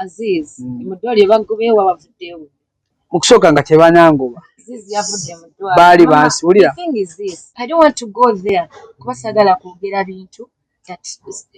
Aziz mudwali bagobewa bavuddewo mukusooka nga tebanangoba Aziz yavudde mudwali baali bansiwulira. The thing is this, I don't want to go there kuba sagala kwogera bintu that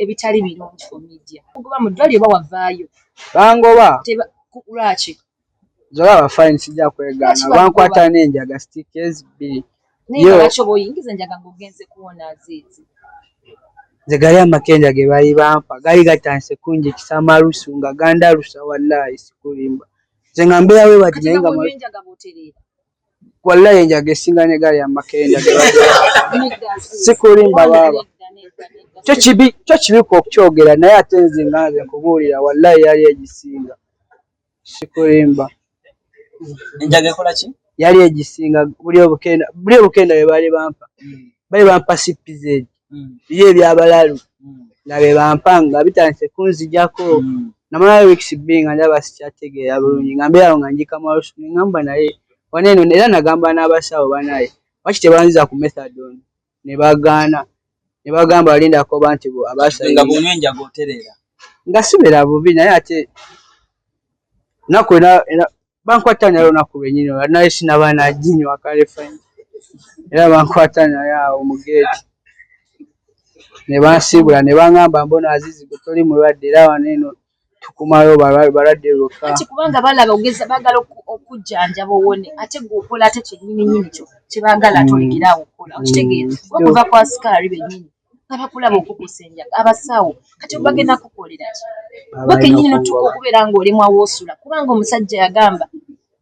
ebitali birungi for media. Kuba mudwali oba wavaayo bangoba lwaki zola bafine sijja kwegaana bankwata n'enjaga stickers bbiri naye lwaki oba oyingiza enjaga ng'ogenze kuwona Aziz nze gali amakenja ge bali bampa gali gatandise kunjikisa amalusu nga gandalusa wallahi sikulimba nze nga mbeera we bati naye nga wallahi enjaga esinga ne gali amakenja ge bali sikulimba baba kyo kibi okukyogera naye ate nze nga nze nkubuulira wallahi yali egisinga sikulimba enjaga ekola ki yali egisinga buli obukenda bwe bali bampa CPZ bye byabalalu nga be bampanga bitandise kunzijako namala weeks being ndaba sikyategeera bulungi nga mbeera nga njika malusu ngamba naye waneno era nagamba n'abasawo banaye waki tebanziza ku methadone ne bagaana ne bagamba balindako banti bo abasawo nga bunywa enjaga oterera nga sibera bubi naye ate nakwena bankwata nayo naku lwenyini naye sinaba naginywa kale fine era bankwata naye awo mu geeti ne bansibula ne bangamba mbona Azizi gwe toli mulwadde era waneno tukumayo balwadde lwokka ati kubanga balaba ogeza bagala okujjanjaba owone ate gwokola ate kyennyini kyo kyebaagala atolekerawo okukola okitegeera okuva kwa sikaali bennyini abakulaba okukusa enjaga abasawo kati bagenda kukolera ki bakennyini notuka okubeera ng'olimwa woosula kubanga omusajja yagamba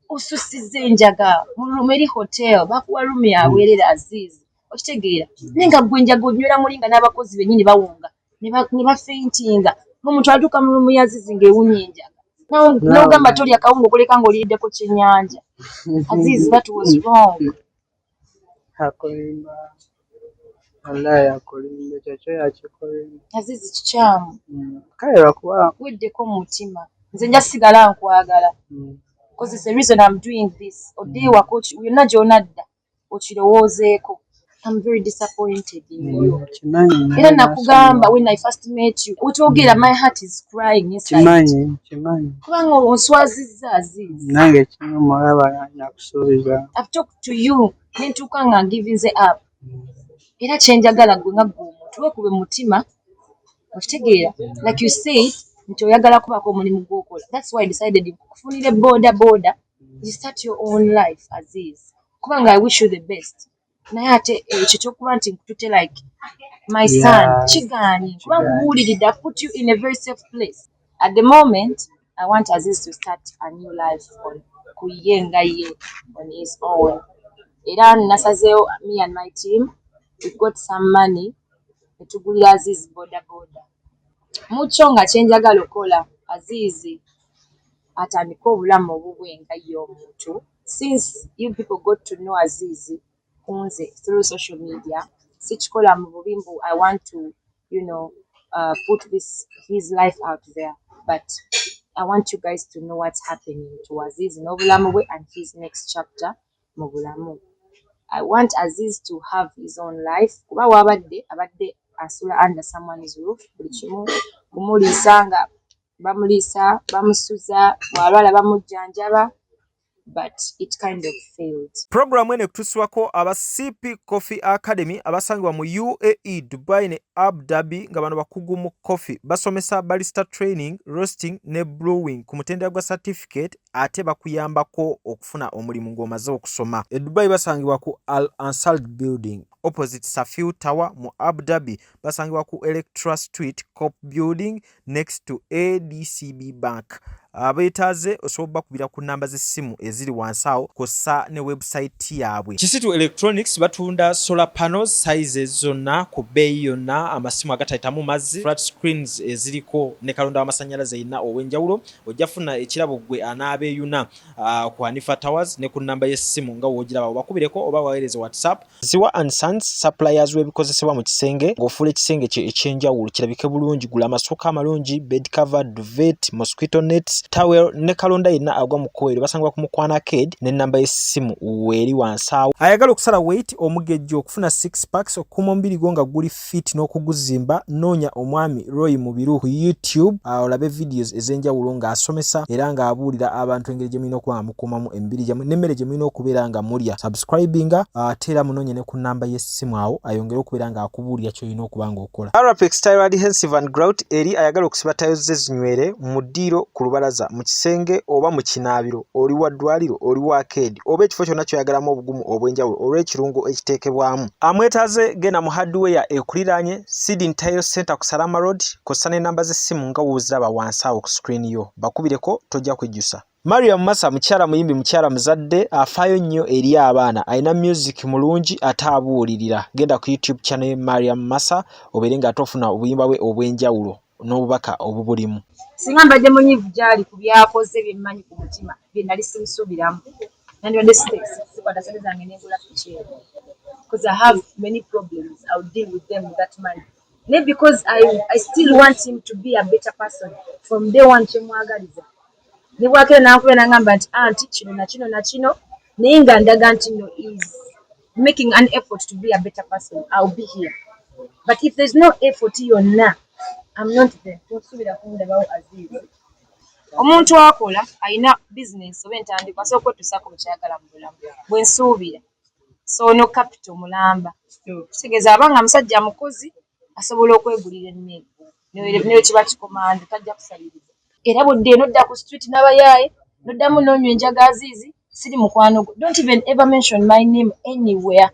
osusizza enjaga mu Rumeri Hotel bakuwa rumu yaweerera Azizi okitegeera naye nga gwe enjaga onywera mulinga n'abakozi bennyini bawunga ne bafeintinga ng'omuntu atuuka mu rumu ya Azizi ng'ewunya enjaga n'ogamba tolya kawunga okuleka ng'oliyiddeko kyennyanja Azizi that was wrong. Wallahi akolimbe kyakyo yakikolimbe Azizi kikyamu kale lwakuba weddeko mu mutima nze nja sigala nkwagala because it's the reason I'm doing this odde wako yonna gy'onadda okirowoozeeko. I'm very disappointed in you. Era nakugamba when I first met you utwogera my heart is crying inside. Kimanyi kubanga onswazizza Azizi nange kino mulaba nakusuubiza. I've talked to you nentuuka nga ngivinze up era kyenjagala gwe nga gwe omuntu wekube mutima okitegeera like you said nti oyagala kubaako omulimu gw'okola. That's why I decided kufunire boda you start your own life Aziz kubanga I wish you the best naye ate ekyo kyokuba nti nkutute like my son kigaanye kubanga nkubuuliridde I put you in a very safe place at the moment. I want Aziz to start a new life on kuye nga ye on his own era nasazeewo me and my team we got some money netugulira Aziz boda mucho nga kyenjagala okola Azizi atandika obulamu obubwe nga ye omuntu. Since you people got to know Azizi kunze through social media sikikola mu bubimbu. I want to put his life out there but I want you guys to know what's happening to Aziz n'obulamu bwe and his next chapter mu bulamu. I want Aziz to have his own life kuba abadde asula under someone's roof buli kimu kumuliisa nga bamuliisa bamusuza bw'alwala bamujjanjaba but it kind of failed. Program ene kutuswako aba CP Coffee Academy abasangibwa mu UAE, Dubai ne Abu Dhabi nga bano bakugu mu coffee basomesa barista training, roasting ne brewing ku mutendera gwa certificate ate bakuyambako okufuna omulimu ng'omaze okusoma. E Dubai basangibwa ku Al Ansal Building opposite Safiu Tower. Mu Abu Dhabi basangibwa ku Electra Street Cop Building next to ADCB Bank. Abeetaze osobola kubira ku namba z'essimu eziri wansi awo kosa ne website yaabwe. Kisitu Electronics batunda solar panels sizes zonna ku bbeeyi yonna, amasimu agatayitamu mazzi, flat screens eziriko ne kalonda w'amasannyalaze yina ow'enjawulo. Ojja funa ekirabo gwe anaabeeyuna ku Hanifa Towers ne ku namba y'essimu nga woogiraba obakubireko oba waweereze WhatsApp. Ziwa and Sons suppliers w'ebikozesebwa mu kisenge ng'ofuula ekisenge kye ekyenjawulo kirabike bulungi. Gula amasuka amalungi, bed cover, duvet, mosquito nets, Tawel ne kalonda yenna agwa mu kkoero basangwa ku mukwana Ked n'ennamba y'essimu weeri wansi. Ayagala okusala weight omugejjo okufuna 6 packs okukuma omubiri gwo nga guli fit n'okuguzimba, noonya omwami Roy Mubiru ku YouTube olabe videos ez'enjawulo ng'asomesa era ng'abuulira abantu engeri gye mulina okuba mukuumamu emibiri gyammwe n'emmere gye mulina okubeera nga mulya. Subscribinga ate era munoonye ne ku nnamba y'essimu awo ayongere okubeera ng'akubuulira ky'olina okuba ng'okola. Arapex Tile Adhesive and Grout eri ayagala okusiba tayo ze zinywere mu ddiiro, ku lubalaza, mu kisenge oba mu kinaabiro, oli wa ddwaliro, oli wa Ked oba ekifo kyonna kyoyagalamu obugumu obw'enjawulo olw'ekirungo ekiteekebwamu. Amwetaaze genda mu hardware ekuliraanye Sidin Tile Center ku Salama Road, kossa n'ennamba z'essimu nga wooziraba wansi awo ku screen yo. Bakubireko tojja kujjusa. Mariam Massa mukyala muyimbi, mukyala muzadde, afaayo nnyo eri abaana, alina music mulungi ate abuulirira. Genda ku YouTube channel ye Mariam Massa obeere ng'ate ofuna obuyimba bwe obw'enjawulo n'obubaka obubulimu. Singa mbadde munyiivu gy'ali ku byakoze bye mmanyi ku mutima bye nali simusuubiramu nandibadde sikwata ssente zange n'engula kikyero, because I have many problems. I will deal with them with that money. Not because I still want him to be a better person from day one. Kyemwagaliza ne bwakera n'ankubira n'angamba nti anti kino na kino na kino naye nga ndaga nti no is making an effort to be a better person. I'll be here, but if there's no effort yonna I'm not there. Tosuubira kundabawo Aziz. Omuntu akola alina business oba entandikwa asobola okwetuusaako mu kyayagala mu bulamu. Bwe nsuubira so no capital mulamba, kitegeeza abanga musajja mukozi asobola okwegulira emmere ne kiba kikomanda tajja kusaliriza. Era budde nodda ku street n'abayaaye noddamu n'onywa enjaga Azizi siri mukwano gwo. Don't even ever mention my name anywhere.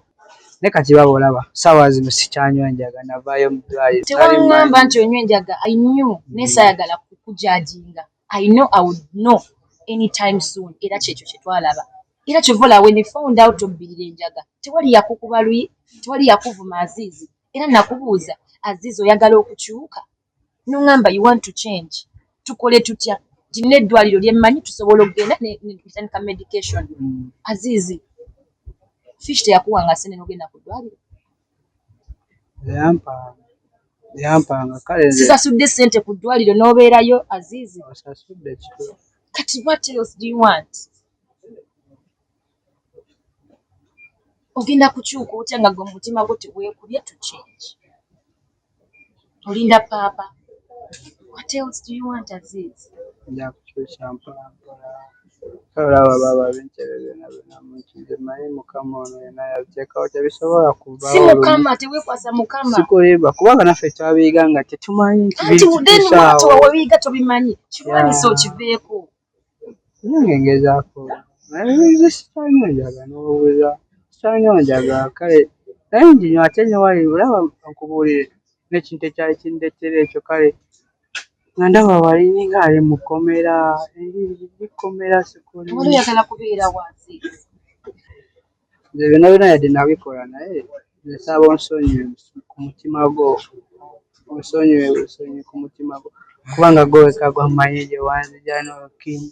Ne kati baba olaba ssaawa zino sikyanywa njaga navaayo mu ddwaliro. Tewaŋŋamba nti onywa enjaga. I knew neesayagala kukujajinga. I know I would know anytime soon. Era kyekyo kye twalaba. Era kyovola when they found out obbirira enjaga tewali yakukuba luyi, tewali yakuvuma Azizi. Era nakubuuza Azizi oyagala okukyuka? N'oŋŋamba you want to change. Tukole tutya? Tina eddwaliro lye mmanyi tusobola okugenda netandika medication. Azizi fish teyakuwanga ssente n'ogenda ku ddwaliro? Yampanga kale nze sisasudde ssente ku ddwaliro n'obeerayo Azizi. osasudde kito. Kati what else do you want? Ogenda kukyuka otya nga gwe mutima gwo teweekubye to change? Olinda paapa. What else do you want Azizi? Nja kukyusa mpola mpola. Kale olaba baba b'enkyebe byonna byonna munkize manyi Mukama ono yenna yabiteekawo tebisobola kuvaawo. Si Mukama, teweekwasa Mukama. Sikulimba kubanga naffe twabiyiga nga tetumanyi nti Anti then lwaki wabiyiga tobimanyi? Kirwanisa okiveeko. nange ngezaako naye sikyanywa njaga n'obuuza sikyanywa njaga kale naye njinywa ate ne wali olaba nkubuulire n'ekintu ekyali kindeetera ekyo kale nga ndaba wali nga ali mu kkomera likomera sikuli. Wali oyagala kubeera wansi. Nze byonna byonna yadde nabikola naye nsaba onsonyiwe ku mutima gwo, onsonyiwe ku mutima gwo kubanga gwe wekka gwammanyi gye wanzija n'okimu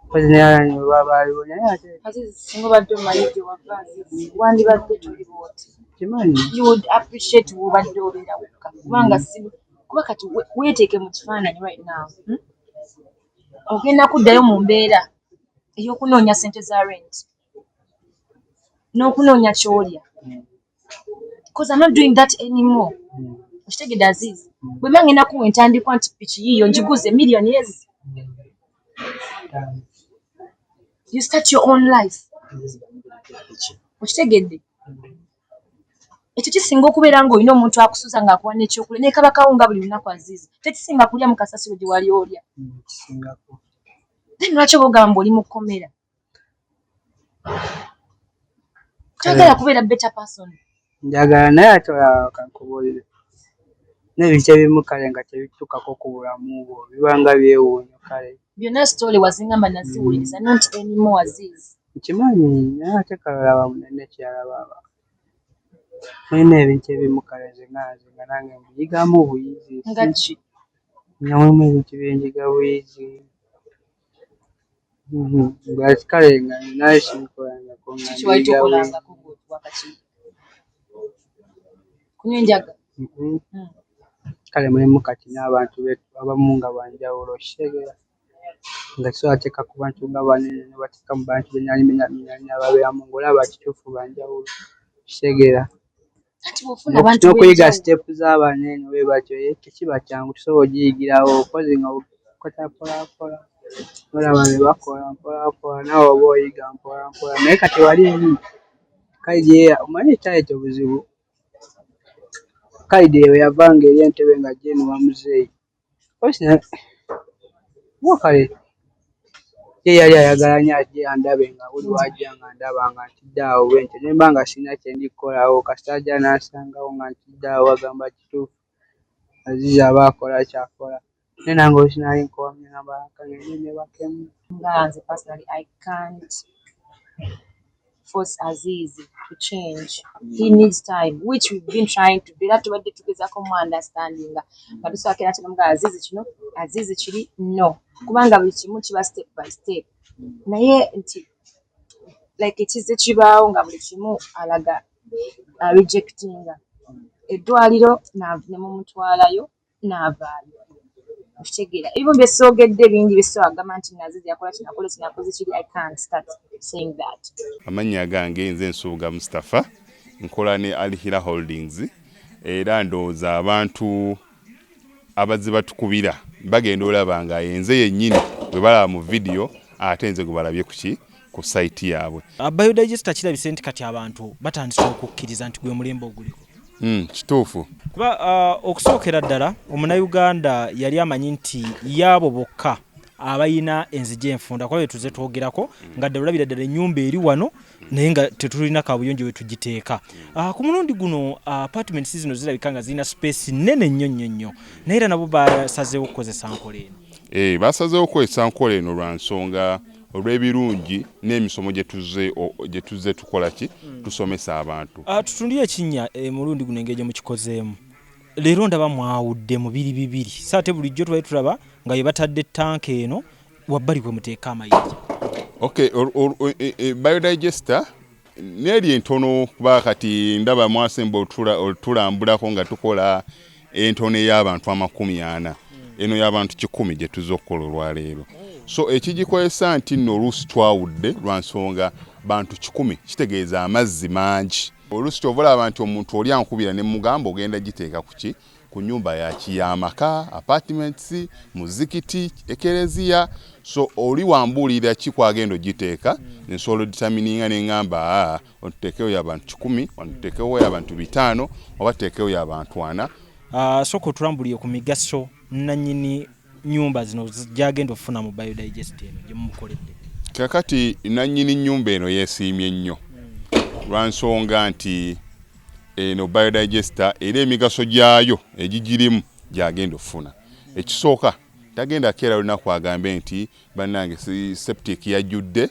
mpozi neyalani bwe baaliwo naye ate Azizi singa obadde omanyi gye wava Azizi wandibadde toli bw'oti. kimanyi You would appreciate w'obadde obeera wekka kubanga kuba kati weeteeke mu kifaananyi right now. Ogenda kuddayo mu mbeera ey'okunoonya ssente za rent n'okunoonya ky'olya. Because I'm not doing that anymore. Okitegedde Azizi? Bwe mba ngenda kuwa entandikwa nti piki yiiyo ngiguze miliyoni ezi. You start your own life. Okitegedde? Ekyo kisinga okubeera ng'olina omuntu akusuuza ng'akuwa n'ekyokulya ne kaba kawunga buli lunaku Azizi. Tekisinga kulya mu kasasiro gye wali olya. kisingako. Then lwaki oba ogamba oli mu kkomera? Toyagala kubeera better person. Njagala naye ate olaba kankubuulire n'ebintu ebimu kale nga tebituukako ku bulamu bwo biba nga byewuunyo kale. Byonna sitole wazingamba naziwuliriza not anymore Azizi. Nkimanyi naye ate kale olaba munene kyalaba mulina ebintu ebimu kale nze nga nange mbuyigamu buyizi. Nga ki? Nyamulimu ebintu byenjiga buyizi. Kale nga naye sinkolangako nga Kiki wali tokolangako wakati? Kunywa enjaga? Kale mulimu kati n'abantu abamu nga banjawulo kitegeera. nga kisobola ku bantu nga banene ne bateeka mu bantu bennyanja babeera mu ng'olaba kituufu banjawulo kitegeera n'okuyiga siteepu z'abanene bwe batyo tekiba kyangu tusobola ogiyigirawo kozi nga okota mpolampola olaba be bakola mpolampola naawe oba oyiga mpolampola naye kati wali eri Kaidi omanyi ekyaleeta obuzibu Kaidi eyo yavanga eri entebe nga Jane wamuzeeyi wakale ye yali ayagala nnyo ajje andabe nga buli wajja nga ndaba nga ntidde awo bwentyo ne mba nga sirina kye ndikukolawo kasita ajja n'ansangawo nga ntidde awo agamba kituufu Azizi aba akola kyakola naye nange olukinali nkoomye nga bakangende ne bakemu nga nze personally I can't force Aziz to change. He needs time, which we've been trying to do. Era tubadde tugezaako mu understanding nga tusookera kino nga Aziz kiri no kubanga buli kimu kiba step by step naye nti like ekize kibaawo nga buli kimu alaga rejectinga eddwaliro ne mumutwalayo n'avaayo okitegeera ebyo byesoogedde bingi byesoagamba nti Aziz yakola kinakoze kiri I can't start saying that. Amannya gange nze Nsuuga Mustafa nkola ne Alihira Holdings era ndowooza abantu abazze batukubira bagenda olaba nga yenze yennyini bwe balaba mu video ate nze gwe balabye ku site yaabwe. Biodigester kirabise nti kati abantu batandise okukkiriza nti gwe mulembe oguliko. Kituufu. Kuba okusookera ddala omunnayuganda yali amanyi nti yaabo bokka abayina enzigi enfunda kuba tuze twogerako nga ddala olabira ddala ennyumba eri wano naye nga tetulina kabuyonjo we tugiteeka. Ku mulundi guno apartments zino zirabika nga zirina space nnene nnyo naye era nabo basazeewo okukozesa nkola eno. Basazeewo okukozesa nkola eno lwa nsonga olw'ebirungi n'emisomo gye tuzze tukola tusomesa abantu. Tutundire ekinnya mulundi guno engeri gye mukikozeemu. Leero ndaba mwawudde mu bibiri saate bulijjo tubali tulaba nga ye batadde tanka eno wabbali kwe muteeka amayinja. Okay, biodigester neri entono kuba kati ndaba mwasemba otulambulako nga tukola entono y'abantu 40 eno y'abantu 100 gye tuzze okukola olwaleero. So ekigikozesa nti nno oluusi twawudde lwa nsonga bantu 100 kitegeeza amazzi mangi. Oluusi ky'ovalaba nti omuntu oli ankubira ne mugamba ogenda giteeka ku nnyumba y'amaka, apartments, muzikiti, ekereziya. So oli wambuulira ki kwagenda ogiteeka nsobola determininga ne ngamba otuteekewo y'abantu 10 otuteekewo y'abantu 5 oba tuteekewo y'abantu 4. Sooka otulambuliye ku migaso nannyini nnyumba zino gyagenda okufuna mu biodigester eno gye mumukoledde. Kakati nannyini nnyumba eno yeesiimye nnyo lwa nsonga nti eno biodigester era emigaso gyayo egigirimu gyagenda okufuna. Ekisooka tagenda keera lunaku agambe nti bannange septic yajjudde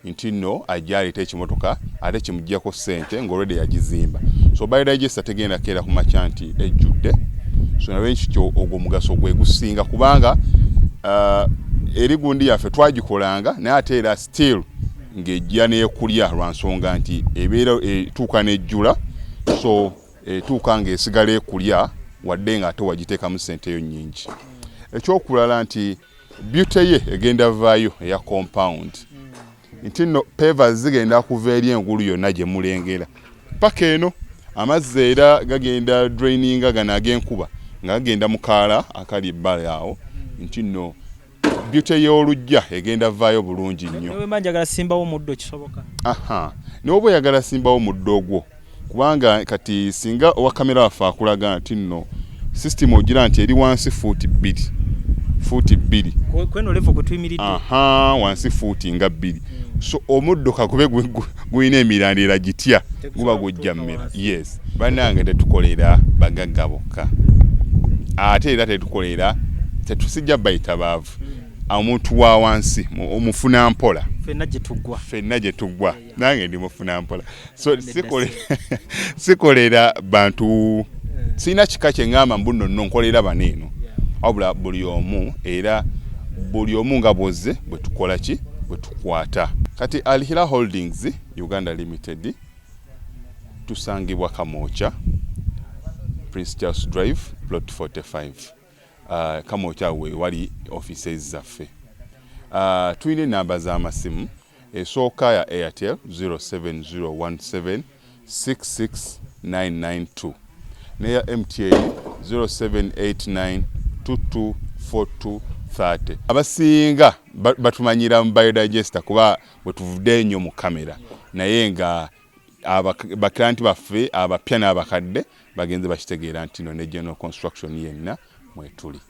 nti nno ajja aleeta ekimotoka ate kimuggyako ssente ng'olwedde yagizimba. So biodigester tegenda keera ku makya nti ejjudde. So nawe ekyo ogwo mugaso gwe gusinga kubanga eri gundi yaffe twagikolanga naye ate era still ng'ejja n'ekulya lwa nsonga nti ebeera etuuka n'ejjula so etuuka ng'esigala ekulya wadde nga ate wagiteekamu ssente yo nnyingi. Ekyokulala nti beauty ye egenda vaayo eya compound nti nno pavers zigenda kuva eri engulu yonna gye mulengera paka eno amazzi era gagenda draininga gano ag'enkuba nga gagenda mu kaala akali ebbali awo nti nno beauty y'olujja egenda vaayo bulungi nnyo. Newe manjagala simbawo muddo kisoboka. N'oba oyagala simbawo muddo ogwo kubanga kati singa owa kamera waffe akulaga nti nno system ogira nti eri wansi fuuti 2 kweno level kwe tuyimiridde wansi fuuti nga 2. So omuddo kakube guyina emirandira gitya guba gujja mmera. Yes, bannange tetukolera bagagga bokka ate era tetusijja bayita baavu omuntu wa wansi omufuna mpola fenna gye tuggwa nange ndi mufuna mpola. So sikolera bantu sina kika kye ngamba mbuno nno nkolera baneeno wabula buli omu era buli omu nga bwozze bwe tukola ki bwe tukwata. Kati Alihira Holdings Uganda Limited tusangibwa Kamoocha Prince Charles Drive plot 45. Kamoocha we wali offices zaffe. Tulina enamba z'amasimu esooka ya Airtel 07017669992 neya MTN 0789224230. Abasinga batumanyira mu biodigester kuba bwe tuvudde ennyo mu kamera naye nga baklanti baffe abapya n'abakadde bagenze bakitegeera nti no ne general construction yenna mwetuli.